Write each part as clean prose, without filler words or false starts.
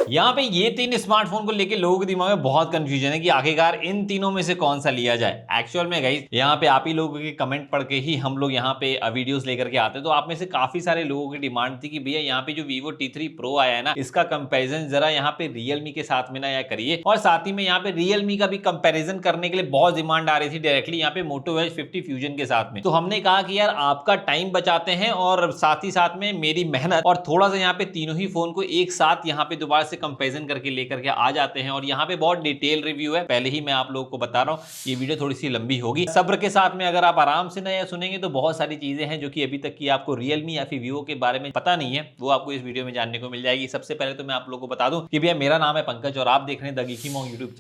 यहाँ पे ये तीन स्मार्टफोन को लेके लोगों के दिमाग में बहुत कंफ्यूजन है कि आखिरकार इन तीनों में से कौन सा लिया जाए। एक्चुअल में गाइस यहाँ पे आप ही लोगों के कमेंट पढ़ के ही हम लोग यहाँ पे वीडियोस लेकर के आते हैं। तो आप में से काफी सारे लोगों की डिमांड थी कि भैया यहाँ पे जो Vivo T3 Pro आया है ना, इसका कंपैरिजन जरा यहाँ पे Realme के साथ में ना या करिए। और साथ ही में यहाँ पे Realme का भी कंपैरिजन करने के लिए बहुत डिमांड आ रही थी डायरेक्टली यहाँ पे Moto Edge 50 Fusion के साथ में। तो हमने कहा कि यार आपका टाइम बचाते हैं और साथ ही साथ में मेरी मेहनत, और थोड़ा सा यहाँ पे तीनों ही फोन को एक साथ यहाँ पे दोबारा से कंपैरिजन करके लेकर के आ जाते हैं। और यहाँ पे बहुत डिटेल रिव्यू है, पहले ही मैं आप लोगों को बता रहा हूँ ये वीडियो थोड़ी सी लंबी होगी। सब्र के साथ में अगर आप आराम से ना सुनेंगे तो बहुत सारी चीजें हैं जो कि अभी तक की आपको Realme या फिर Vivo के बारे में पता नहीं है, वो आपको इस वीडियो में जानने को मिल जाएगी। सबसे पहले तो मैं आप लोगों को बता दूं कि भैया मेरा नाम है पंकज और आप देख रहे हैं the geeky monk YouTube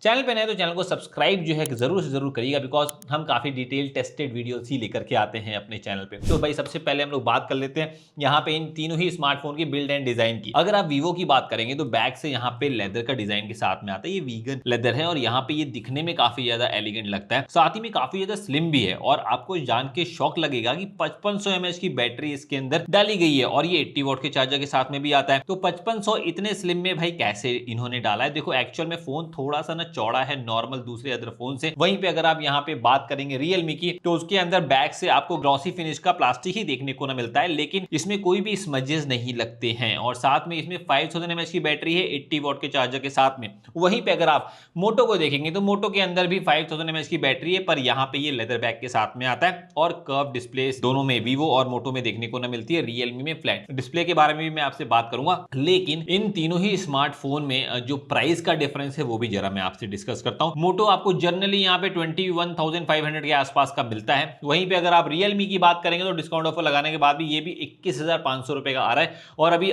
channel पे नए तो चैनल को सब्सक्राइब जो है जरूर से जरूर करिएगा, बिकॉज हम काफी डिटेल टेस्टेड वीडियोस ही लेकर के आते हैं अपने चैनल पे। तो भाई सबसे पहले हम लोग बात कर लेते हैं यहाँ पे इन तीनों ही स्मार्टफोन की बिल्ड एंड डिजाइन की। अगर आप Vivo की बात करेंगे तो बैक से यहाँ पे लेदर का डिजाइन के साथ में आता है, ये वीगन लेदर है और यहाँ पे ये दिखने में काफी ज्यादा एलिगेंट लगता है, साथ ही में काफी ज्यादा स्लिम भी है। और आपको जान के शौक लगेगा कि 5500 mAh की बैटरी इसके अंदर डाली गई है और ये 80 वॉट के चार्जर के साथ में भी आता है। तो 5500 इतने स्लिम में भाई कैसे इन्होंने डाला है? देखो एक्चुअल में फोन थोड़ा सा ना चौड़ा है नॉर्मल दूसरे अदर फोन से। वहीं पे अगर आप यहाँ पे बात करेंगे Realme की तो उसके अंदर बैक से आपको ग्लॉसी फिनिश का प्लास्टिक ही देखने को ना मिलता है, लेकिन इसमें कोई भी स्मजेस नहीं लगते हैं। और साथ में इसमें 5000 mAh की बैटरी है 80 वॉट के चार्जर के साथ में। वहीं पे अगर आप मोटो को देखेंगे तो मोटो के अंदर भी 5000 mAh की बैटरी है, पर यहाँ पे ये लेदर बैक के साथ में आता है और कर्व डिस्प्ले दोनों में Vivo और मोटो में देखने को ना मिलती है। Realme में फ्लैट डिस्प्ले के बारे में भी मैं आपसे बात करूंगा, लेकिन इन तीनों ही स्मार्टफोन में जो प्राइस का डिफरेंस है वो भी जरा मैं आपसे डिस्कस करता हूं। मोटो आपको जनरली यहाँ पे 21,500 के आसपास का मिलता है। वहीं पे अगर आप Realme की बात करेंगे तो डिस्काउंट ऑफर लगाने के बाद भी ये भी 21,500 रुपए का आ रहा है। और अभी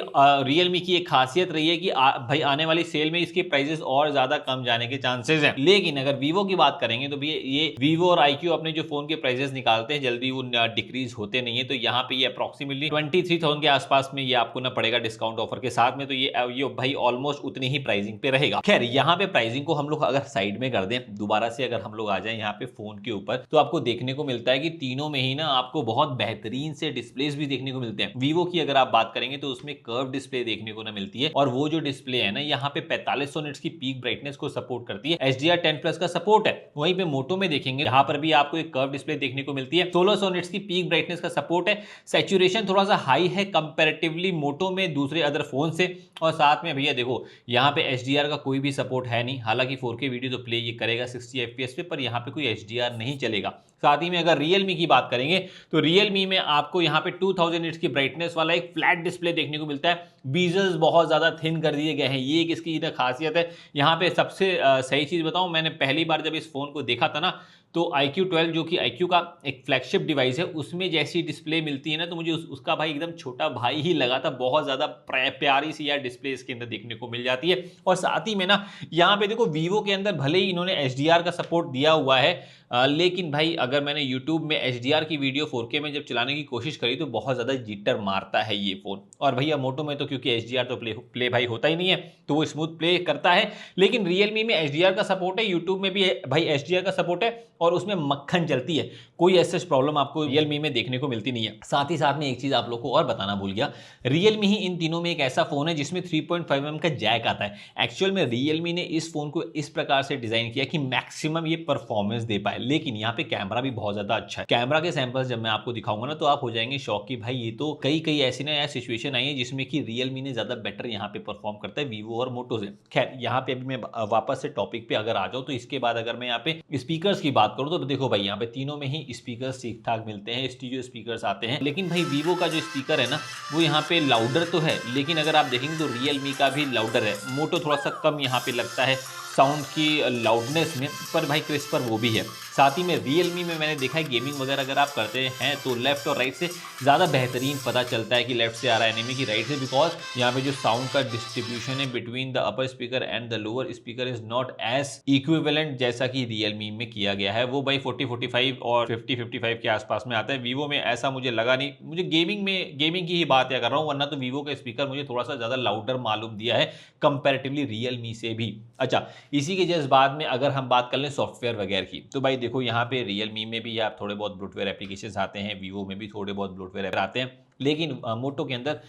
Realme की एक खासियत रही है कि भाई आने वाली सेल में इसके प्राइसेस और ज्यादा कम जाने के चांसेस हैं। लेकिन अगर Vivo की बात करेंगे तो भी ये Vivo और IQ अपने जो फोन के प्राइसेस निकालते हैं जल्दी वो डिक्रीज होते नहीं है। तो यहाँ पे ये अप्रोक्सीमेटली 23,000 के आसपास में ये आपको ना पड़ेगा डिस्काउंट ऑफर के साथ में। तो ये भाई ऑलमोस्ट उतनी ही प्राइसिंग पे रहेगा। खैर यहाँ पे प्राइसिंग को हम लोग अगर साइड में कर दें, दोबारा से अगर हम लोग आ जाए यहाँ पे फोन के ऊपर, तो आपको देखने को मिलता है कि तीनों में ही ना आपको बहुत बेहतरीन से डिस्प्लेस भी देखने को मिलते हैं। Vivo की अगर आप बात करेंगे तो उसमें कर्व डिस्प्ले देखने को ना मिलती है और वो जो डिस्प्ले है ना यहाँ पे 4500 निट्स की पीक ब्राइटनेस को सपोर्ट करती है। HDR10+ का सपोर्ट है। वहीं पे मोटो में देखेंगे यहाँ पर भी आपको एक कर्व डिस्प्ले देखने को मिलती है, 1600 निट्स की पीक ब्राइटनेस का सपोर्ट है। सैचुरेशन थोड़ा सा हाई है कंपैरेटिवली मोटो में दूसरे अदर फोन से। और साथ में भैया देखो यहाँ पे HDR का कोई भी सपोर्ट है नहीं, हालांकि 4K वीडियो तो प्ले ये करेगा 60 FPS पे, पर यहाँ पे कोई HDR नहीं चलेगा। साथ ही में अगर Realme की बात करेंगे तो Realme में आपको यहाँ पे 2000 निट्स की ब्राइटनेस वाला एक फ्लैट डिस्प्ले देखने को मिलता है। बीजल्स बहुत ज्यादा थिन कर दिए गए हैं, ये एक इसकी खासियत है। यहाँ पे सबसे सही चीज बताऊं, मैंने पहली बार जब इस फोन को देखा था ना तो iQ12 जो कि IQ का एक फ्लैगशिप डिवाइस है उसमें जैसी डिस्प्ले मिलती है ना तो मुझे उसका भाई एकदम छोटा भाई ही लगा था। बहुत ज्यादा प्यारी सी यार डिस्प्ले इसके अंदर देखने को मिल जाती है। और साथ ही में ना यहाँ पे देखो Vivo के अंदर भले ही इन्होंने HDR का सपोर्ट दिया हुआ है, लेकिन भाई अगर मैंने YouTube में HDR की वीडियो 4K में जब चलाने की कोशिश करी तो बहुत ज्यादा जिटर मारता है ये फोन। और भैया मोटो में तो क्योंकि HDR तो प्ले भाई होता ही नहीं है तो वो स्मूथ प्ले करता है। लेकिन Realme में HDR का सपोर्ट है, YouTube में भी भाई HDR का सपोर्ट है और उसमें मक्खन चलती है। कोई ऐसा प्रॉब्लम आपको Realme में देखने को मिलती नहीं है। साथ ही साथ में एक चीज आप लोग को और बताना भूल गया, Realme ही इन तीनों में एक ऐसा फोन है जिसमें 3.5mm का जैक आता है। एक्चुअल में Realme ने इस फोन को इस प्रकार से डिजाइन किया कि मैक्सिमम ये परफॉर्मेंस दे पाए, लेकिन यहाँ पे कैमरा भी बहुत ज्यादा अच्छा है। कैमरा के सैंपल्स जब मैं आपको दिखाऊंगा ना तो आप हो जाएंगे शॉक कि भाई ये तो कई ऐसी ना यार सिचुएशन आई है जिसमें कि Realme ने ज्यादा बेटर यहाँ पे परफॉर्म करता है Vivo और मोटो से। खैर यहाँ पे अभी मैं वापस से टॉपिक पे अगर आ जाऊँ तो इसके बाद अगर मैं यहाँ पे स्पीकर्स की बात करूँ तो देखो भाई यहाँ पे तीनों में ही स्पीकर्स ठीक ठाक मिलते हैं, स्टीरियो स्पीकर्स आते हैं। लेकिन भाई Vivo का जो स्पीकर है ना वो यहाँ पे लाउडर तो है, लेकिन अगर आप देखेंगे तो Realme का भी लाउडर है। मोटो थोड़ा सा कम यहाँ पे लगता है साउंड की लाउडनेस में, पर भाई क्रिस्पर वो भी है। साथ ही में Realme में मैंने देखा है गेमिंग वगैरह अगर आप करते हैं तो लेफ्ट और राइट से ज़्यादा बेहतरीन पता चलता है कि लेफ्ट से आ रहा है एनिमी की राइट से, बिकॉज यहाँ पे जो साउंड का डिस्ट्रीब्यूशन है between the upper speaker and the lower speaker is not as equivalent जैसा कि Realme में किया गया है। वो भाई 40-45 और 50-55 के आसपास में आता है। Vivo में ऐसा मुझे लगा नहीं। मुझे गेमिंग की ही बात या कर रहा हूँ, वरना तो Vivo का स्पीकर मुझे थोड़ा सा ज़्यादा लाउडर मालूम दिया है कंपेरेटिवली Realme से भी। अच्छा, इसी के जस्ट बाद में अगर हम बात कर लें सॉफ्टवेयर वगैरह की तो भाई देखो यहाँ पे Realme में भी आप थोड़े बहुत ब्लोटवेयर एप्लीकेशंस आते हैं, Vivo में भी थोड़े बहुत ब्लोटवेयर आते हैं। लेकिन मोटो के अंदर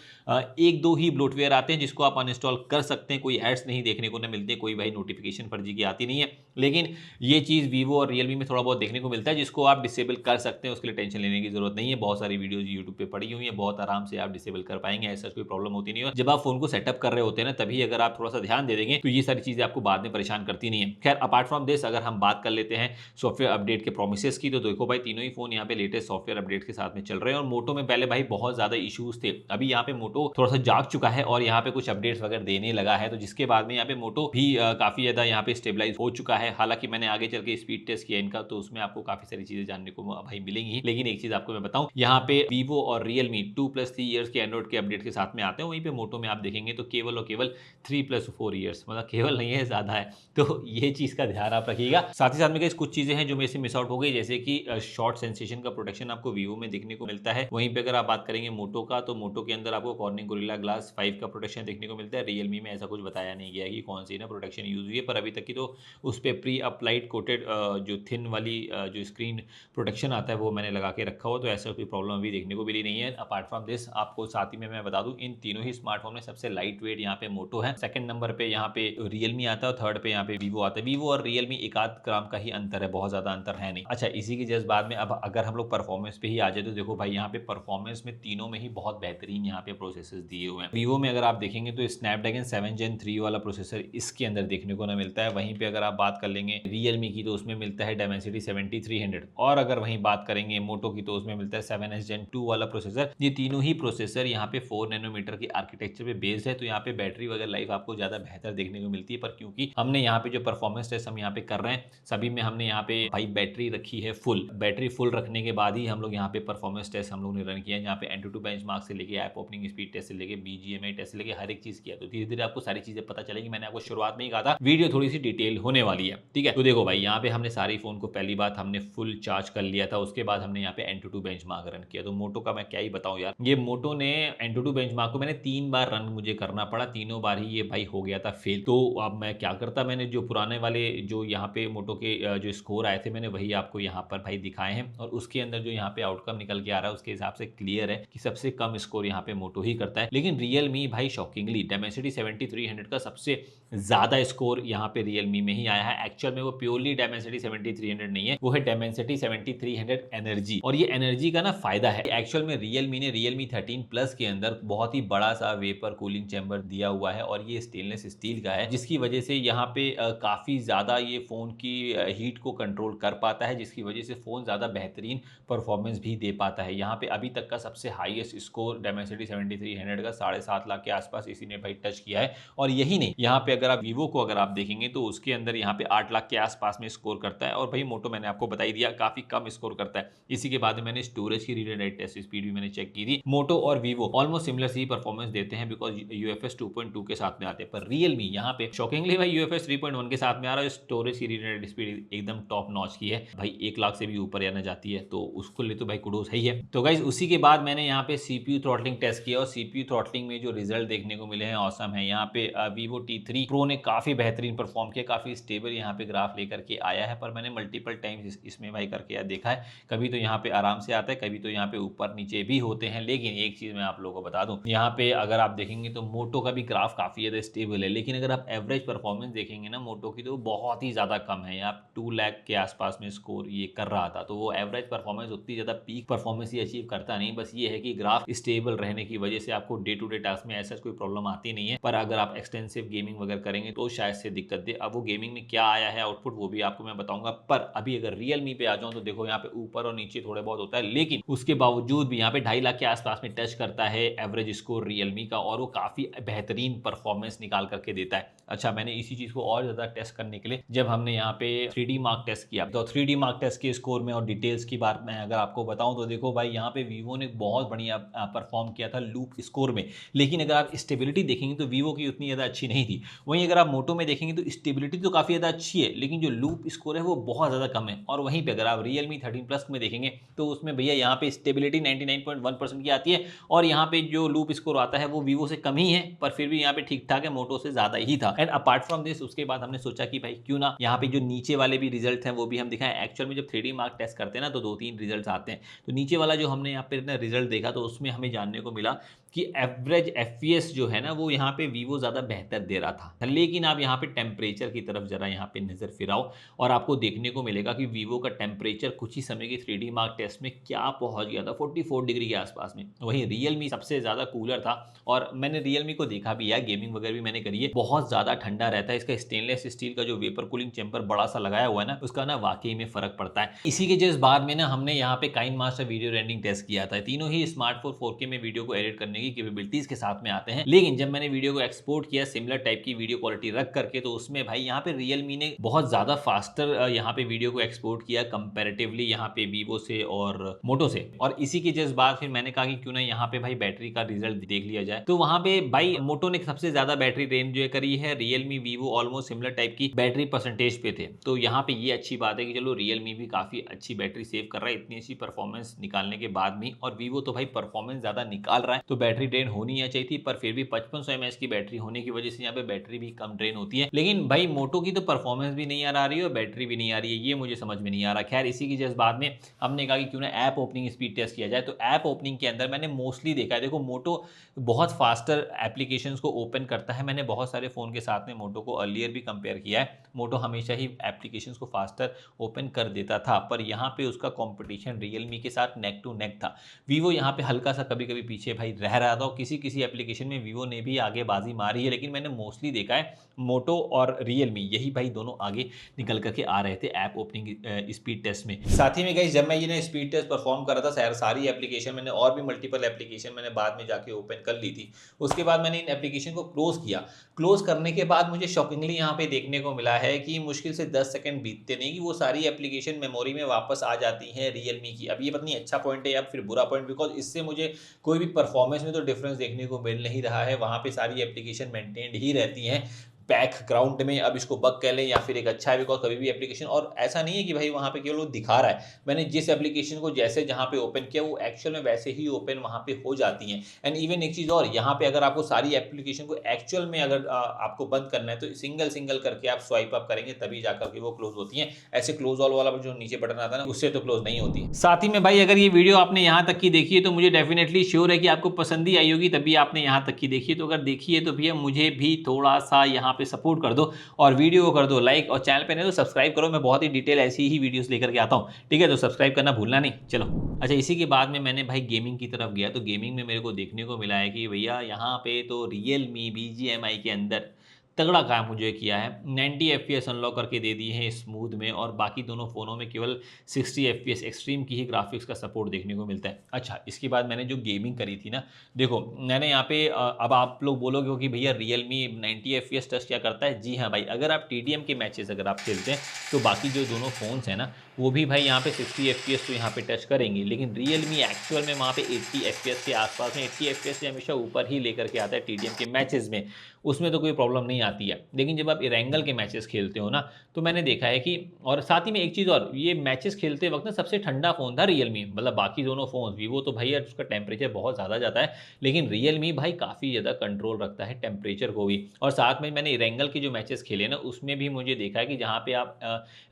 एक दो ही ब्लोटवेयर आते हैं जिसको आप अनइंस्टॉल कर सकते हैं, कोई एड्स नहीं देखने को नहीं मिलते, कोई भाई नोटिफिकेशन फर्जी की आती नहीं है। लेकिन ये चीज़ वीवो और रियलमी में थोड़ा बहुत देखने को मिलता है जिसको आप डिसेबल कर सकते हैं, उसके लिए टेंशन लेने की जरूरत नहीं है। बहुत सारी वीडियोज यूट्यूब पे पड़ी हुई है, बहुत आराम से आप डिसेबल कर पाएंगे, ऐसा कोई प्रॉब्लम होती नहीं है। जब आप फोन को सेटअप कर रहे होते हैं ना, तभी अगर आप थोड़ा सा ध्यान दे देंगे तो ये सारी चीजें आपको बाद में परेशान करती नहीं है। खैर अपार्ट फ्रॉम दिस अगर हम बात कर लेते हैं सॉफ्टवेयर अपडेट के प्रोमिसेस की, तो देखो भाई तीनों ही फोन यहाँ पे लेटेस्ट सॉफ्टवेयर अपडेट के साथ में चल रहे हैं। और मोटो में पहले भाई बहुत ज्यादा इश्यूज थे, अभी यहाँ पे मोटो थोड़ा सा जाग चुका है और यहाँ पे कुछ अपडेट्स वगैरह देने लगा है, तो जिसके बाद में यहाँ पे मोटो भी काफी ज्यादा यहाँ पे स्टेबलाइज हो चुका है। हालांकि मैंने आगे चल के स्पीड टेस्ट किया इनका, तो उसमें आपको काफी सारी चीजें जानने को भाई मिलेंगी। लेकिन एक चीज आपको मैं बताऊं, यहाँ पे वीवो और रियलमी 2+3 ईयर्स के एंड्रॉइड के अपडेट के साथ में आते हैं, वहीं पे मोटो में आप देखेंगे तो केवल और केवल 3+4 ईयर्स, मतलब केवल नहीं है, ज्यादा है। तो ये चीज का ध्यान आप रखिएगा। साथ ही साथ में कुछ चीजें हैं जो मेरे से मिस आउट हो गई, जैसे कि शॉर्ट सेंसेशन का प्रोटेक्शन आपको वीवो में देखने को मिलता है। वहीं पे अगर आप बात करेंगे मोटो का, तो मोटो के अंदर आपको कॉर्निंग गोरिल्ला ग्लास 5 का प्रोटेक्शन देखने को मिलता है। रियलमी में ऐसा कुछ बताया नहीं गया कि कौन सी ना प्रोटेक्शन यूज हुई है, पर अभी तक की तो उस पर प्री अप्लाइड कोटेड जो थिन वाली जो स्क्रीन प्रोटेक्शन आता है वो मैंने लगा के रखा हो, तो ऐसा कोई प्रॉब्लम अभी देखने को मिली नहीं है। अपार्ट फ्रॉम दिस आपको साथ ही में मैं बता दूं, इन तीनों ही स्मार्टफोन में सबसे लाइट वेट यहाँ पे मोटो है, सेकंड नंबर पे यहाँ पे रियलमी आता है और थर्ड पे यहाँ पे वीवो आता है। वीवो और रियलमी 1 ग्राम का ही अंतर है, बहुत ज्यादा अंतर है नहीं। अच्छा, इसी की जस्ट बाद में अब अगर हम लोग परफॉर्मेंस पे ही आ जाए तो देखो भाई यहाँ पे परफॉर्मेंस में तीनों में ही बहुत बेहतरीन यहाँ पे प्रोसेसर दिए हुए हैं। वीवो में अगर आप देखेंगे तो स्नैपड्रैगन 7 Gen 3 वाला प्रोसेसर इसके अंदर देखने को ना मिलता है। वहीं पे अगर आप बात कर लेंगे रियलमी की तो उसमें मिलता है Dimensity 7300, और अगर वहीं बात करेंगे मोटो की तो उसमें मिलता है 7S Gen 2 वाला प्रोसेसर। ये तीनों ही प्रोसेसर यहाँ पे 4 नैनोमीटर की आर्किटेक्चर पे बेस्ड है, तो यहाँ पे बैटरी वगैरह लाइफ आपको ज्यादा बेहतर देखने को मिलती है। पर क्योंकि हमने यहाँ पे जो परफॉर्मेंस टेस्ट हम यहाँ पे कर रहे हैं, सभी में हमने यहाँ पे भाई बैटरी रखी है फुल, बैटरी फुल रखने के बाद ही हम लोग यहाँ पे परफॉर्मेंस टेस्ट हम लोग ने रन किया है, जहाँ पे Antutu बेंचमार्क से लेके ऐप ओपनिंग स्पीड टेस्ट से लेके BGMI टेस्ट से लेके हर एक चीज किया। तो धीरे धीरे आपको सारी चीजें पता चलेगी। मैंने आपको शुरुआत में ही कहा था वीडियो थोड़ी सी डिटेल होने वाली है, ठीक है। तो देखो भाई यहाँ पे हमने सारी फोन को पहली बात हमने फुल चार्ज कर लिया था, उसके बाद हमने यहाँ पे Antutu बेंचमार्क रन किया। तो मोटो का मैं क्या ही बताऊं यार, ये मोटो ने Antutu बेंचमार्क को मैंने 3 बार रन मुझे करना पड़ा, तीनों बार ही ये भाई हो गया था फेल। तो अब मैं क्या करता, मैंने जो पुराने वाले जो यहाँ पे मोटो के जो स्कोर आए थे मैंने वही आपको यहाँ पर भाई दिखाए हैं, और उसके अंदर जो यहाँ पे आउटकम निकल के आ रहा है उसके हिसाब से क्लियर है कि सबसे कम स्कोर यहाँ पे मोटो ही करता है। लेकिन रियलमी भाई शॉकिंगली Dimensity 7300 का सबसे ज्यादा स्कोर यहाँ पे रियलमी में ही आया है। एक्चुअल में वो प्योरली Dimensity 7300 नहीं है, वो है Dimensity 7300 एनर्जी, और ये एनर्जी का ना फायदा है। एक्चुअल में रियलमी ने रियलमी 13 प्लस के अंदर बहुत ही बड़ा सा वेपर कूलिंग चैम्बर दिया हुआ है, और ये स्टेनलेस स्टील का है, जिसकी वजह से यहाँ पे काफी ज्यादा ये फोन की हीट को कंट्रोल कर पाता है, जिसकी वजह से फोन ज्यादा बेहतरीन परफॉर्मेंस भी दे पाता है। यहाँ पे अभी तक का सबसे हाईएस्ट स्कोर Dimensity 7300 का 7.5 लाख के आसपास इसी ने भाई टच किया है। और यही नहीं, यहाँ पे अगर आप वीवो को अगर आप देखेंगे तो उसके अंदर यहाँ पे 8 लाख के आसपास में स्कोर करता है, और भाई मोटो मैंने आपको बता ही दिया काफी कम स्कोर करता है। इसी के बाद में मैंने स्टोरेज की read and write test speed भी मैंने चेक की थी। मोटो और वीवो ऑलमोस्ट सिमिलर सी परफॉर्मेंस देते हैं बिकॉज UFS 2.2 के साथ में आते हैं, पर रियलमी यहाँ पे शॉकिंगली भाई UFS 3.1 के साथ में आ रहा है। स्टोरेज की रीड एंड राइट स्पीड एकदम टॉप नॉच की है भाई, 1 लाख से भी ऊपर आना जाती है, तो उसको ले तो भाई कुडोस है। तो गाइज उसी के बाद मैंने यहाँ पे CPU थ्रॉटलिंग टेस्ट किया, और CPU थ्रॉटलिंग में जो रिजल्ट देखने को मिले हैं ऑसम है। यहाँ पे Vivo T3 Pro ने काफी बेहतरीन परफॉर्म किया, काफी स्टेबल यहाँ पे ग्राफ लेकर के आया है, पर मैंने मल्टीपल टाइम्स इसमें भाई करके देखा है, कभी तो यहाँ पे आराम से आता है, कभी तो यहाँ पे ऊपर नीचे भी होते हैं। लेकिन एक चीज मैं आप लोगों को बता दूं, यहाँ पे अगर आप देखेंगे तो मोटो का भी ग्राफ काफी ज्यादा स्टेबल है, लेकिन अगर आप एवरेज परफॉर्मेंस देखेंगे ना मोटो की तो बहुत ही ज्यादा कम है। आप 2 लाख के आसपास में स्कोर ये कर रहा था, तो वो एवरेज परफॉर्मेंस उतनी ज्यादा पीक परफॉर्मेंस ही अचीव करता नहीं। बस ये है कि ग्राफ स्टेबल रहने की वजह से आपको डे टू डे टास्क में ऐसा कोई प्रॉब्लम आती नहीं है, पर अगर आप एक्सटेंसिव गेमिंग वगैरह करेंगे तो शायद से दिक्कत दे। अब वो गेमिंग में क्या आया है आउटपुट वो भी आपको मैं बताऊंगा, पर अभी अगर रियलमी पे आ जाऊं तो देखो यहाँ पे ऊपर और नीचे थोड़े बहुत होता है, लेकिन उसके बावजूद भी यहाँ पे 2.5 लाख के आसपास में टच करता है एवरेज स्कोर रियलमी का, और वो काफी बेहतरीन परफॉर्मेंस निकाल करके देता है। अच्छा, मैंने इसी चीज को और ज्यादा टेस्ट करने के लिए जब हमने यहाँ पे 3D मार्क टेस्ट किया, तो 3D मार्क टेस्ट के स्कोर में और डिटेल्स की बात मैं अगर आपको बताऊं तो देखो भाई यहाँ पे वीवो ने बहुत बढ़िया परफॉर्म किया था लूप स्कोर में, लेकिन अगर आप स्टेबिलिटी देखेंगे तो वीवो की उतनी ज्यादा अच्छी नहीं थी। वहीं अगर आप मोटो में देखेंगे तो स्टेबिलिटी तो काफी ज्यादा अच्छी है, लेकिन जो लूप स्कोर है वो बहुत ज्यादा कम है। और वहीं पे अगर आप रियलमी 13 प्लस में देखेंगे तो उसमें भैया यहाँ पे स्टेबिलिटी 99.1% की आती है, और यहाँ पे जो लूप स्कोर आता है वो वीवो से कम ही है, पर फिर भी यहाँ पे ठीक ठाक है, मोटो से ज्यादा ही था। एंड अपार्ट फ्रॉम दिस उसके बाद हमने सोचा कि भाई क्यों ना यहाँ पे जो नीचे वाले भी रिजल्ट हैं वो भी हम दिखाएं। एक्चुअल में जब 3D मार्क टेस्ट करते हैं ना तो 2-3 रिजल्ट आते हैं, तो नीचे वाला जो हमने यहाँ पे रिजल्ट देखा तो उसमें हमें जानने को मिला कि एवरेज एफपीएस जो है ना वो यहाँ पे वीवो ज़्यादा बेहतर दे रहा था। लेकिन आप यहाँ पे टेम्परेचर की तरफ ज़रा यहाँ पे नज़र फिराओ और आपको देखने को मिलेगा कि वीवो का टेम्परेचर कुछ ही समय की 3D मार्क टेस्ट में क्या पहुँच गया था, 44 डिग्री के आसपास में। वहीं रियलमी सबसे ज़्यादा कूलर था और मैंने रियलमी को देखा भी है, गेमिंग वगैरह भी मैंने करी है, बहुत ज़्यादा ठंडा रहता है। इसका स्टेनलेस स्टील का जो वेपर कूलिंग चैम्बर बड़ा सा लगाया हुआ है ना, उसका ना वाकई में फ़र्क पड़ता है। इसी के जस्ट बाद में ना हमने यहाँ पे काइनमास्टर वीडियो रेंडरिंग टेस्ट किया था। तीनों ही स्मार्टफोन 4K में वीडियो को एडिट करने की कैपेबिलिटीज के साथ में आते हैं, लेकिन जब मैंने वीडियो को एक्सपोर्ट किया सिमिलर टाइप की वीडियो क्वालिटी रख करके तो उसमें भाई यहाँ पे रियलमी ने बहुत ज़्यादा फास्टर यहाँ पे वीडियो को एक्सपोर्ट किया कंपैरेटिवली यहाँ पे वीवो से और मोटो से। और इसी के जस्ट बाद फिर मैंने कहा कि क्यों ना यहाँ पे भाई बैटरी का रिजल्ट देख लिया जाए। तो वहाँ पे भाई मोटो ने सबसे ज्यादा बैटरी रेंज जो करी है, Realme Vivo almost similar type की बैटरी परसेंटेज पे थे। तो यहाँ पे ये अच्छी बात है कि चलो रियलमी भी काफी अच्छी बैटरी सेव कर रहा है इतनी अच्छी परफॉर्मेंस निकालने के बाद भी, और वीवो तो भाई परफॉर्मेंस ज्यादा निकाल रहा है तो बैटरी ड्रेन होनी चाहिए थी, पर फिर भी 5500 mAh की बैटरी होने की वजह से यहाँ पे बैटरी भी कम ड्रेन होती है। लेकिन भाई मोटो की तो परफॉर्मेंस भी नहीं आ रही है और बैटरी भी नहीं आ रही है, ये मुझे समझ में नहीं आ रहा। खैर इसी की जस्ट बाद में हमने कहा कि क्यों ना ऐप ओपनिंग स्पीड टेस्ट किया जाए। तो ऐप ओपनिंग के अंदर मैंने मोस्टली देखा है, देखो मोटो बहुत फास्टर एप्लीकेशंस को ओपन करता है। मैंने बहुत सारे फ़ोन के साथ में मोटो को अर्लियर भी कंपेयर किया है, मोटो हमेशा ही एप्लीकेशंस को फास्टर ओपन कर देता था, पर यहाँ पे उसका कंपटीशन रियलमी के साथ नेक टू नेक था। वीवो यहाँ पे हल्का सा कभी कभी पीछे भाई रह रहा था और किसी किसी एप्लीकेशन में वीवो ने भी आगे बाजी मारी है, लेकिन मैंने मोस्टली देखा है मोटो और रियलमी यही भाई दोनों आगे निकल करके आ रहे थे ऐप ओपनिंग स्पीड टेस्ट में। साथ ही में गाइस जब मैं ये ना स्पीड टेस्ट परफॉर्म कर रहा था सारी एप्लीकेशन मैंने और भी मल्टीपल एप्लीकेशन मैंने बाद में जाके ओपन कर ली थी। उसके बाद मैंने इन एप्लीकेशन को क्लोज किया। क्लोज करने के बाद मुझे शॉकिंगली यहाँ पे देखने को मिला है कि मुश्किल से 10 सेकंड बीतते नहीं कि वो सारी एप्लीकेशन मेमोरी में वापस आ जाती हैं रियलमी की। अब ये पता नहीं अच्छा पॉइंट है या फिर बुरा पॉइंट, बिकॉज इससे मुझे कोई भी परफॉर्मेंस में तो डिफरेंस देखने को मिल नहीं रहा है। वहाँ पे सारी एप्लीकेशन मेंटेन्ड ही रहती हैं बैकग्राउंड में। अब इसको बग कह लें या फिर एक अच्छा है, बिकॉज कभी भी एप्लीकेशन, और ऐसा नहीं है कि भाई वहाँ पे केवल वो दिखा रहा है, मैंने जिस एप्लीकेशन को जैसे जहाँ पे ओपन किया वो एक्चुअल में वैसे ही ओपन वहाँ पे हो जाती हैं। एंड इवन एक चीज़ और, यहाँ पे अगर आपको सारी एप्लीकेशन को एक्चुअल में अगर आपको बंद करना है तो सिंगल सिंगल करके आप स्वाइप अप करेंगे तभी जाकर के वो क्लोज होती हैं। ऐसे क्लोज ऑल वाला जो नीचे बटन आता है ना उससे तो क्लोज नहीं होती। साथ ही में भाई अगर ये वीडियो आपने यहाँ तक की देखी है तो मुझे डेफिनेटली श्योर है कि आपको पसंद ही आई होगी, तभी आपने यहाँ तक की देखी है। तो अगर देखी है तो भैया मुझे भी थोड़ा सा यहाँ पे सपोर्ट कर दो और वीडियो को कर दो लाइक, और चैनल पे नहीं तो सब्सक्राइब करो। मैं बहुत ही डिटेल ऐसी ही वीडियोस लेकर के आता हूँ, ठीक है? तो सब्सक्राइब करना भूलना नहीं। चलो अच्छा, इसी के बाद में मैंने भाई गेमिंग की तरफ गया तो गेमिंग में मेरे को देखने को मिला है कि भैया यहाँ पे तो रियलमी BGMI के अंदर तगड़ा काम मुझे किया है। 90 FPS अनलॉक करके दे दिए हैं स्मूथ में, और बाकी दोनों फ़ोनों में केवल 60 FPS एक्सट्रीम की ही ग्राफिक्स का सपोर्ट देखने को मिलता है। अच्छा, इसके बाद मैंने जो गेमिंग करी थी ना, देखो मैंने यहाँ पे अब आप लोग बोलोगे कि भैया रियलमी 90 FPS टच क्या करता है? जी हाँ भाई, अगर आप TDM के मैचेस अगर आप खेलते हैं तो बाकी जो दोनों फ़ोन्स हैं ना वो भी भाई यहाँ पे 60 FPS तो यहाँ पे टच करेंगे, लेकिन रियलमी एक्चुअल में वहाँ पे 80 FPS के आसपास में, 80 FPS से हमेशा ऊपर ही लेकर के आता है TDM के मैचेस में, उसमें तो कोई प्रॉब्लम नहीं आती है। लेकिन जब आप इरेंगल के मैचेस खेलते हो ना तो मैंने देखा है कि, और साथ ही में एक चीज़ और, ये मैचेस खेलते वक्त ना सबसे ठंडा फ़ोन था रियलमी, मतलब बाकी दोनों फ़ोन वीवो तो भाई उसका टेम्परेचर बहुत ज़्यादा जाता है, लेकिन रियलमी भाई काफ़ी ज़्यादा कंट्रोल रखता है टेम्परेचर को भी। और साथ में मैंने इरेंगल के जो मैचेस खेले ना उसमें भी मुझे देखा है कि जहाँ पे आप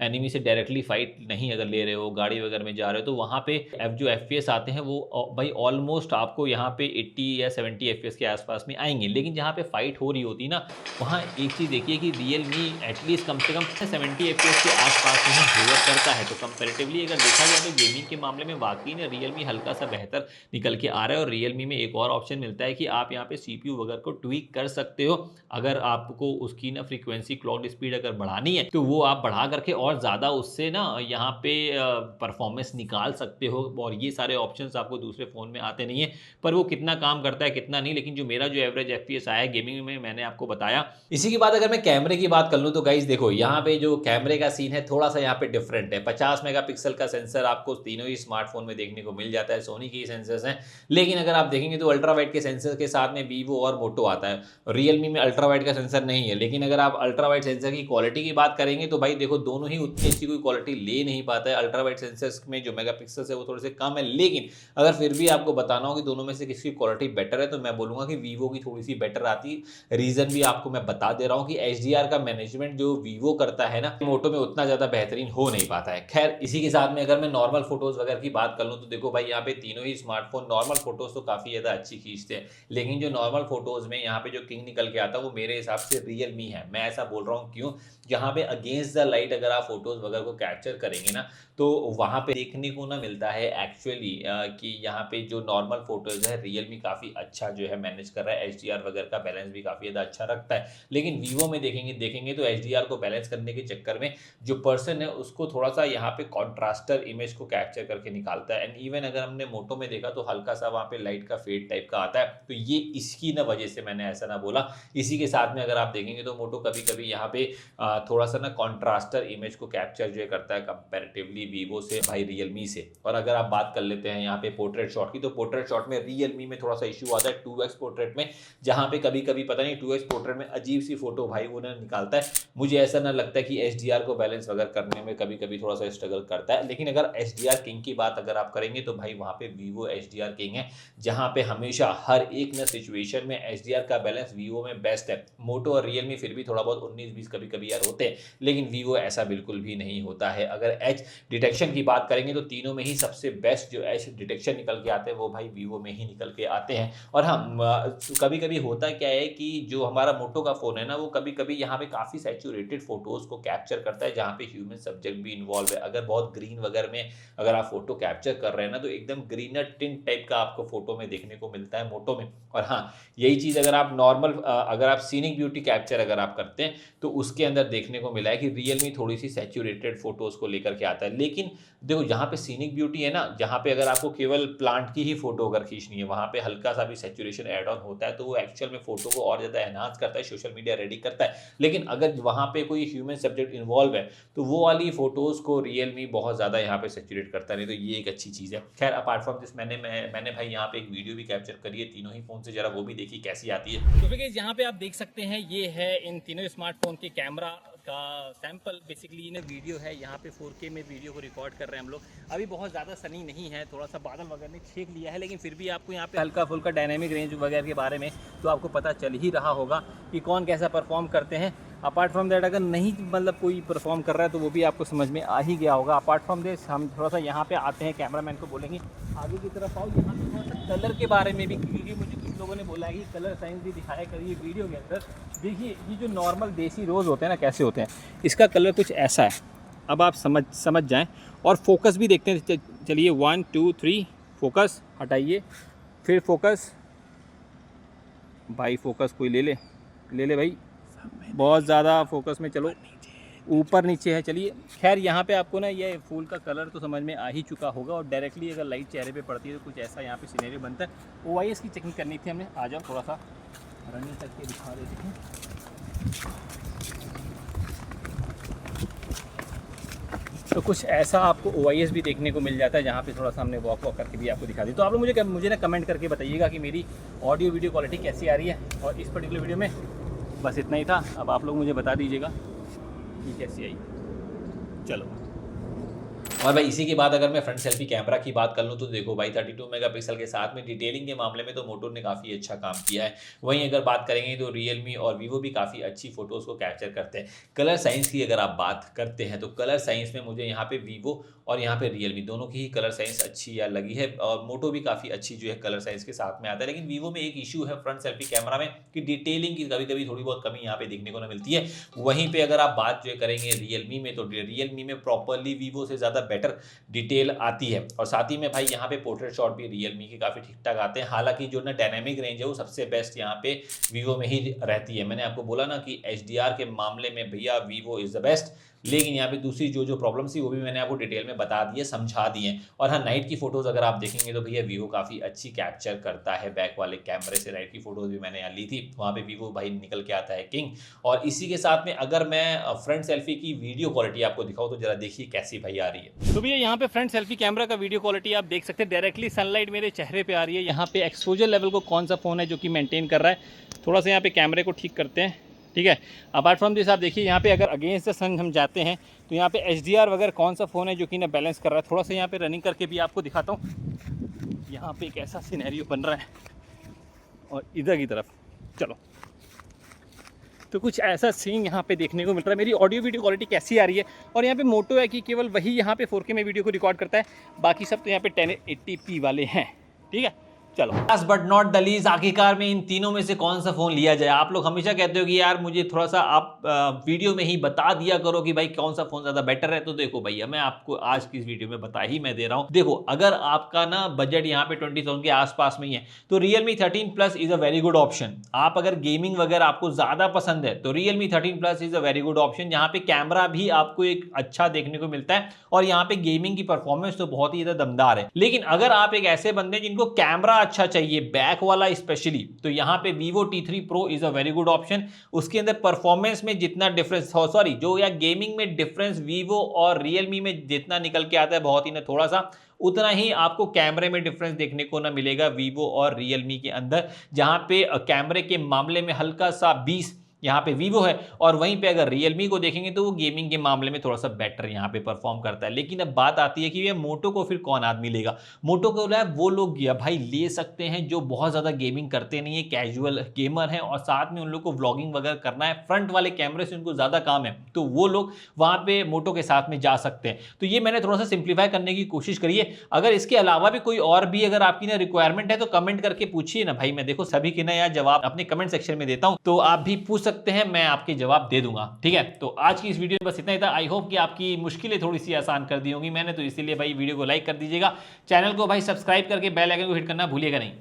एनिमी से डायरेक्टली फाइट नहीं अगर ले रहे हो, गाड़ी वगैरह में जा रहे हो, तो वहाँ पे जो FPS आते हैं वो भाई ऑलमोस्ट आपको यहाँ पे 80 या 70 FPS के आसपास में आएंगे। लेकिन जहाँ पे फाइट हो रही होती ना वहाँ एक चीज़ देखिए कि रियलमी एटलीस्ट कम से कम 70 FPS के आसपास में होवर करता है। तो कंपैरेटिवली अगर देखा जाए तो गेमिंग के मामले में वाकई ने रियलमी हल्का सा बेहतर निकल के आ रहा है। और रियलमी में एक और ऑप्शन मिलता है कि आप यहाँ पे CPU वगैरह को ट्वीक कर सकते हो। अगर आपको उसकी ना फ्रीक्वेंसी क्लॉक स्पीड अगर बढ़ानी है तो वो आप बढ़ा करके और ज़्यादा उससे ना यहाँ पे परफॉर्मेंस निकाल सकते हो। और ये सारे ऑप्शंस आपको दूसरे फ़ोन में आते नहीं है, पर वो कितना काम करता है कितना नहीं, लेकिन जो मेरा जो एवरेज FPS आया है गेमिंग में मैंने आपको बताया। इसी के बाद अगर मैं कैमरे की बात कर लूँ तो गाइस देखो यहाँ पे जो कैमरे का सीन है थोड़ा सा यहाँ पे डिफरेंट है। 50 मेगापिक्सल का सेंसर आपको तीनों ही स्मार्टफोन में देखने को मिल जाता है, सोनी के ही सेंसर्स हैं। लेकिन अगर आप देखेंगे तो अल्ट्रा वाइड के सेंसर के साथ में वीवो और मोटो आता है, रियलमी में अल्ट्रा वाइड का सेंसर नहीं है। लेकिन अगर आप अल्ट्रा वाइड सेंसर की क्वालिटी की बात करेंगे तो भाई देखो दोनों ही उतनी अच्छी कोई क्वालिटी ले नहीं पाता है। अल्ट्रा वाइड सेंसर्स में जो मेगापिक्सल है वो थोड़े से कम है, लेकिन अगर फिर भी आपको बताना हो कि दोनों में से किसकी क्वालिटी बेटर है तो मैं बोलूँगा कि वीवो की थोड़ी सी बेटर आती है रीजन भी आपको मैं बता दे रहा हूँ कि HDR का मैनेजमेंट जो वीवो करता है ना, मोटो में उतना ज्यादा बेहतरीन हो नहीं पाता है। खैर इसी के साथ में अगर मैं नॉर्मल फोटोज वगैरह की बात कर लूँ तो देखो भाई यहाँ पे तीनों ही स्मार्टफोन नॉर्मल फोटोज तो काफी ज्यादा अच्छी खींचते हैं, लेकिन जो नॉर्मल फोटोज में यहाँ पे जो किंग निकल के आता है वो मेरे हिसाब से रियलमी है। मैं ऐसा बोल रहा हूँ क्यों, यहाँ पे अगेंस्ट द लाइट अगर आप फोटोज वगैरह को कैप्चर करेंगे ना तो वहां पे देखने को ना मिलता है एक्चुअली कि यहाँ पे जो नॉर्मल फोटोज है रियलमी काफी अच्छा जो है मैनेज कर रहा है, HDR वगैरह का बैलेंस भी काफी ज्यादा अच्छा रखता है। लेकिन वीवो में देखेंगे तो HDR को बैलेंस करने के चक्कर में जो पर्सन है उसको थोड़ा सा यहाँ पे कॉन्ट्रास्टर इमेज को कैप्चर करके निकालता है। एंड इवन अगर हमने मोटो में देखा तो हल्का सा वहाँ पे लाइट का फेड टाइप का आता है, तो ये इसकी ना वजह से मैंने ऐसा ना बोला। इसी के साथ में अगर आप देखेंगे तो मोटो कभी कभी यहाँ पे थोड़ा सा ना कॉन्ट्रास्टर इमेज को कैप्चर जो करता है कंपैरेटिवली वीवो से भाई रियलमी से। और अगर आप बात कर लेते हैं यहाँ पे पोर्ट्रेट शॉट की, तो पोर्ट्रेट शॉट में रियलमी में थोड़ा सा इश्यू आता है 2x पोर्ट्रेट में, जहां पे कभी कभी पता नहीं 2x पोर्ट्रेट में अजीब सी फोटो भाई वो ना निकालता है। मुझे ऐसा ना लगता है कि HDR को बैलेंस वगैरह करने में कभी कभी थोड़ा सा स्ट्रगल करता है। लेकिन अगर HDR किंग की बात अगर आप करेंगे तो भाई वहां पे वीवो HDR किंग है, जहां पे हमेशा हर एक ना सिचुएशन में HDR का बैलेंस वीवो में बेस्ट है। मोटो और रियलमी फिर भी थोड़ा बहुत 19-20 कभी कभी यार होते हैं, लेकिन वीवो ऐसा बिल्कुल भी नहीं होता है। अगर एज डिटेक्शन की बात करेंगे तो तीनों में ही सबसे बेस्ट जो एज डिटेक्शन निकल के आते हैं वो भाई वीवो में ही निकल के आते हैं। और हाँ कभी कभी होता क्या है कि जो हमारा मोटो का फोन है ना वो कभी कभी यहाँ पे काफी सैचुरेटेड फोटोज को कैप्चर करता है, जहाँ पे ह्यूमन सब्जेक्ट भी इन्वॉल्व है। अगर बहुत ग्रीन वगैरह में अगर आप फोटो कैप्चर कर रहे हैं ना तो एकदम ग्रीनर टिंट टाइप का आपको फोटो में देखने को मिलता है मोटो में। और हाँ यही चीज अगर आप नॉर्मल अगर आप सीनिक ब्यूटी कैप्चर अगर आप करते हैं तो उसके अंदर देखने को मिला है कि रियलमी थोड़ी सी सैचुरेटेड फोटोज को लेकर के आता है। लेकिन देखो जहाँ पे सीनिक ब्यूटी है ना, जहाँ पे अगर आपको केवल प्लांट की ही फोटो अगर खींचनी है वहां पे हल्का सा भी सैचुरेशन एड ऑन होता है तो वो एक्चुअल में फोटो को और ज्यादा एनहांस करता है, सोशल मीडिया रेडी करता है। लेकिन अगर वहां पे कोई ह्यूमन सब्जेक्ट इन्वॉल्व है तो वो वाली फोटोज को रियलमी बहुत ज्यादा यहाँ पे सैचुरेट करता नहीं, तो ये एक अच्छी चीज है। खैर अपार्ट फ्रॉम दिस मैंने भाई यहाँ पे एक वीडियो भी कैप्चर करी है तीनों ही फोन से, जरा वो भी देखी कैसी आती है। तो फिर यहाँ पे आप देख सकते हैं ये है इन तीनों स्मार्टफोन के कैमरा का सैंपल। बेसिकली इन्हें वीडियो है, यहाँ पे 4K में वीडियो को रिकॉर्ड कर रहे हैं हम लोग। अभी बहुत ज़्यादा सनी नहीं है, थोड़ा सा बादल वगैरह ने छेक लिया है, लेकिन फिर भी आपको यहाँ पे हल्का फुल्का डायनेमिक रेंज वगैरह के बारे में तो आपको पता चल ही रहा होगा कि कौन कैसा परफॉर्म करते हैं। अपार्ट फ्रॉम दैट अगर नहीं मतलब कोई परफॉर्म कर रहा है तो वो भी आपको समझ में आ ही गया होगा। अपार्ट फ्रॉम दिस हम थोड़ा सा यहाँ पे आते हैं, कैमरामैन को बोलेंगे आगे की तरफ आओ। यहाँ पे थोड़ा सा कलर के बारे में भी, क्योंकि मुझे कुछ लोगों ने बोला है कि कलर साइंस भी दिखाया करिए वीडियो के अंदर। देखिए ये जो नॉर्मल देसी रोज़ होते हैं ना कैसे होते हैं, इसका कलर कुछ ऐसा है। अब आप समझ जाएं और फोकस भी देखते हैं। चलिए 1 2 3 फोकस हटाइए, फिर फोकस भाई, फोकस कोई ले ले भाई, बहुत ज़्यादा फोकस में चलो, ऊपर नीचे है। चलिए खैर यहाँ पे आपको ना ये फूल का कलर तो समझ में आ ही चुका होगा। और डायरेक्टली अगर लाइट चेहरे पे पड़ती है तो कुछ ऐसा यहाँ पे सिनेरियो बनता है। OIS की चेकिंग करनी थी हमने। आ जाओ थोड़ा सा रनिंग करके दिखा देते हैं। तो कुछ ऐसा आपको OIS भी देखने को मिल जाता है, जहाँ पे थोड़ा सा हमने वॉक करके भी आपको दिखा दी। तो आप लोग मुझे ना कमेंट करके बताइएगा कि मेरी ऑडियो वीडियो क्वालिटी कैसी आ रही है। और इस पर्टिकुलर वीडियो में बस इतना ही था। अब आप लोग मुझे बता दीजिएगा कि कैसी आई। चलो। और भाई इसी के बाद अगर मैं फ्रंट सेल्फी कैमरा की बात कर लूँ तो देखो भाई 32 मेगापिक्सल के साथ में डिटेलिंग के मामले में तो मोटो ने काफ़ी अच्छा काम किया है। वहीं अगर बात करेंगे तो रियलमी और वीवो भी काफ़ी अच्छी फोटोज़ को कैप्चर करते हैं। कलर साइंस की अगर आप बात करते हैं तो कलर साइंस में मुझे यहाँ पे वीवो और यहाँ पे रियलमी दोनों की ही कलर साइंस अच्छी या लगी है। और मोटो भी काफ़ी अच्छी जो है कलर साइंस के साथ में आता है। लेकिन वीवो में एक इशू है फ्रंट सेल्फी कैमरा में कि डिटेलिंग की कभी कभी थोड़ी बहुत कमी यहाँ पे देखने को ना मिलती है। वहीं पे अगर आप बात जो करेंगे रियलमी में तो रियलमी में प्रॉपरली वीवो से ज़्यादा बेटर डिटेल आती है। और साथ ही में भाई यहाँ पे पोर्ट्रेट शॉट भी रियलमी के काफ़ी ठीक ठाक आते हैं। हालांकि जो ना डायनेमिक रेंज है वो सबसे बेस्ट यहाँ पे वीवो में ही रहती है। मैंने आपको बोला ना कि HDR के मामले में भैया वीवो इज़ द बेस्ट। लेकिन यहाँ पे दूसरी जो प्रॉब्लम्स थी वो भी मैंने आपको डिटेल में बता दी है, समझा दी है। और हाँ नाइट की फोटोज अगर आप देखेंगे तो भैया वीवो काफ़ी अच्छी कैप्चर करता है। बैक वाले कैमरे से नाइट की फोटोज भी मैंने यहाँ ली थी, वहाँ पे वीवो भाई निकल के आता है किंग। और इसी के साथ में अगर मैं फ्रंट सेल्फी की वीडियो क्वालिटी आपको दिखाऊँ तो जरा देखिए कैसी भाई आ रही है। तो भैया यहाँ पे फ्रंट सेल्फी कैमरा का वीडियो क्वालिटी आप देख सकते हैं, डायरेक्टली सनलाइट मेरे चेहरे पे आ रही है। यहाँ पे एक्सपोजर लेवल को कौन सा फ़ोन है जो कि मेंटेन कर रहा है। थोड़ा सा यहाँ पे कैमरे को ठीक करते हैं, ठीक है। अपार्ट फ्रॉम दिस आप देखिए यहाँ पे अगर अगेंस्ट द सन हम जाते हैं तो यहाँ पे HDR वगैरह कौन सा फ़ोन है जो कि ना बैलेंस कर रहा है। थोड़ा सा यहाँ पे रनिंग करके भी आपको दिखाता हूँ। यहाँ पे एक ऐसा सिनेरियो बन रहा है और इधर की तरफ चलो तो कुछ ऐसा सीन यहाँ पे देखने को मिल रहा है। मेरी ऑडियो वीडियो क्वालिटी कैसी आ रही है? और यहाँ पे मोटो है कि केवल वही यहाँ पे 4K में वीडियो को रिकॉर्ड करता है, बाकी सब तो यहाँ पे 1080p वाले हैं। ठीक है, चलो। Last but not the least, आखिरकार में इन तीनों में से कौन सा फोन लिया जाए? आप लोग हमेशा कहते हो कि यार मुझे थोड़ा सा आप वीडियो में ही बता दिया करो कि भाई कौन सा फोन ज्यादा बेटर है। तो देखो भैया, मैं आपको आज की इस वीडियो में बता ही मैं दे रहा हूं। देखो, अगर आपका ना बजट यहाँ पे 20,000 के आसपास में ही है तो Realme 13 Plus is a very good option. आप अगर गेमिंग वगैरह आपको ज्यादा पसंद है तो Realme 13 Plus is a very good option. यहाँ पे कैमरा भी आपको एक अच्छा देखने को मिलता है और यहाँ पे गेमिंग की परफॉर्मेंस तो बहुत ही ज्यादा दमदार है। लेकिन अगर आप एक ऐसे बंदे जिनको कैमरा अच्छा चाहिए, बैक वाला स्पेशली, तो यहाँ पे Vivo T3 Pro is a very good option. उसके अंदर परफॉर्मेंस में जितना डिफरेंस, सॉरी जो या गेमिंग में डिफरेंस Vivo और Realme में जितना निकल के आता है बहुत ही ना थोड़ा सा, उतना ही आपको कैमरे में डिफरेंस देखने को ना मिलेगा Vivo और Realme के अंदर। जहां पे कैमरे के मामले में हल्का सा 20 यहाँ पे Vivo है और वहीं पे अगर Realme को देखेंगे तो वो गेमिंग के मामले में थोड़ा सा बेटर यहाँ पे परफॉर्म करता है। लेकिन अब बात आती है कि ये मोटो को फिर कौन आदमी लेगा? मोटो को वो लोग भाई ले सकते हैं जो बहुत ज्यादा गेमिंग करते नहीं है, कैजुअल गेमर हैं और साथ में उन लोग को व्लॉगिंग वगैरह करना है, फ्रंट वाले कैमरे से उनको ज्यादा काम है, तो वो लोग वहां पे मोटो के साथ में जा सकते हैं। तो ये मैंने थोड़ा सा सिंप्लीफाई करने की कोशिश करी है। अगर इसके अलावा भी कोई और भी अगर आपकी ना रिक्वायरमेंट है तो कमेंट करके पूछिए ना भाई, मैं देखो सभी के ना यार जवाब अपने कमेंट सेक्शन में देता हूं, तो आप भी पूछ सकते हैं, मैं आपके जवाब दे दूंगा। ठीक है, तो आज की इस वीडियो में बस इतना ही था। आई होप कि आपकी मुश्किलें थोड़ी सी आसान कर दी होंगी मैंने, तो इसीलिए भाई वीडियो को लाइक कर दीजिएगा, चैनल को भाई सब्सक्राइब करके बेल आइकन को हिट करना भूलिएगा नहीं।